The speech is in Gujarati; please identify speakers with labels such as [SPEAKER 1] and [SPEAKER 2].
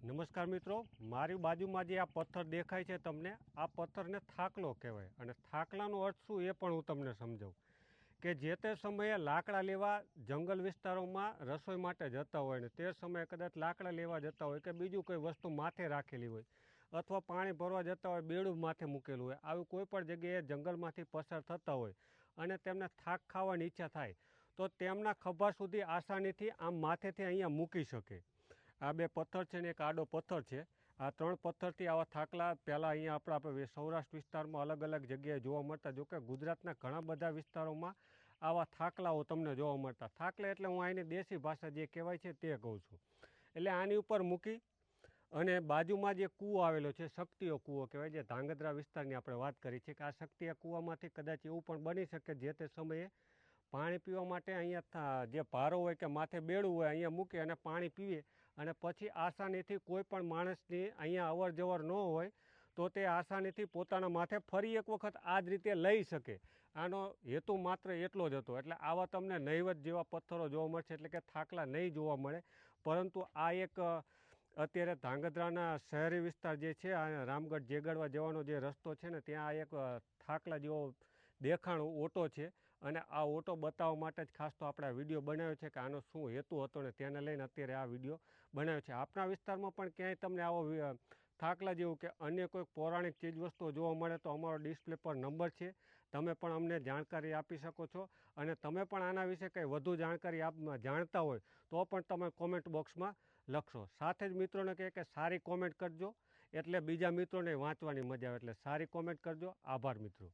[SPEAKER 1] નમસ્કાર મિત્રો, મારી બાજુમાં જે આ પથ્થર દેખાય છે તમને, આ પથ્થરને થાકલો કહેવાય. અને થાકલાનો અર્થ શું એ પણ હું તમને સમજાવું કે જે તે સમયે લાકડા લેવા જંગલ વિસ્તારોમાં રસોઈ માટે જતા હોય ને તે સમયે કદાચ લાકડા લેવા જતા હોય કે બીજું કોઈ વસ્તુ માથે રાખેલી હોય અથવા પાણી ભરવા જતા હોય બેડું માથે મૂકેલું હોય, આવી કોઈ પણ જગ્યાએ જંગલમાંથી પસાર થતા હોય અને તેમને થાક ખાવાની ઈચ્છા થાય તો તેમના ખભા સુધી આસાનીથી આમ માથેથી અહીંયા મૂકી શકે. આ બે પથ્થર છે ને એક આડો પથ્થર છે. આ ત્રણ પથ્થરથી આવા થાકલા પહેલાં અહીંયા આપણે સૌરાષ્ટ્ર વિસ્તારમાં અલગ અલગ જગ્યાએ જોવા મળતા. જોકે ગુજરાતના ઘણા બધા વિસ્તારોમાં આવા થાકલાઓ તમને જોવા મળતા. થાકલા એટલે હું અહીંની દેશી ભાષા જે કહેવાય છે તે કહું છું. એટલે આની ઉપર મૂકી અને બાજુમાં જે કૂવો આવેલો છે, શક્તિઓ કૂવો કહેવાય, જે ધાંગધ્રા વિસ્તારની આપણે વાત કરી છે કે આ શક્તિઓ કૂવામાંથી કદાચ એવું પણ બની શકે જે તે સમયે પાણી પીવા માટે અહીંયા જે ભારો હોય કે માથે બેડું હોય અહીંયા મૂકે અને પાણી પીવે અને પછી આસાનીથી કોઈ પણ માણસની અહીંયા અવર જવર ન હોય તો તે આસાનીથી પોતાના માથે ફરી એક વખત આ જ રીતે લઈ શકે. આનો હેતુ માત્ર એટલો જ હતો. એટલે આવા તમને નહીવત જેવા પથ્થરો જોવા મળશે, એટલે કે થાકલા નહીં જોવા મળે. પરંતુ આ એક અત્યારે ધાંગધ્રાના શહેરી વિસ્તાર જે છે, આ રામગઢ જેગડવા જવાનો જે રસ્તો છે ને ત્યાં એક થાકલા જેવો દેખાણો ઓટો છે. અને આ ઓટો બતાવવા માટે જ ખાસ તો આપણે આ વિડીયો બનાવ્યો છે કે આનો શું હેતુ હતો ને તેને લઈને અત્યારે આ વિડીયો બનાવ્યો છે. આપણા વિસ્તારમાં પણ ક્યાંય તમને આવો થાકલા જેવું કે અન્ય કોઈ પૌરાણિક ચીજવસ્તુઓ જોવા મળે તો અમારો ડિસ્પ્લે પર નંબર છે, તમે પણ અમને જાણકારી આપી શકો છો. અને તમે પણ આના વિશે કંઈ વધુ જાણકારી જાણતા હોય તો પણ તમે કોમેન્ટ બોક્સમાં લખશો. સાથે જ મિત્રોને કહે કે સારી કોમેન્ટ કરજો એટલે બીજા મિત્રોને વાંચવાની મજા આવે. એટલે સારી કોમેન્ટ કરજો. આભાર મિત્રો.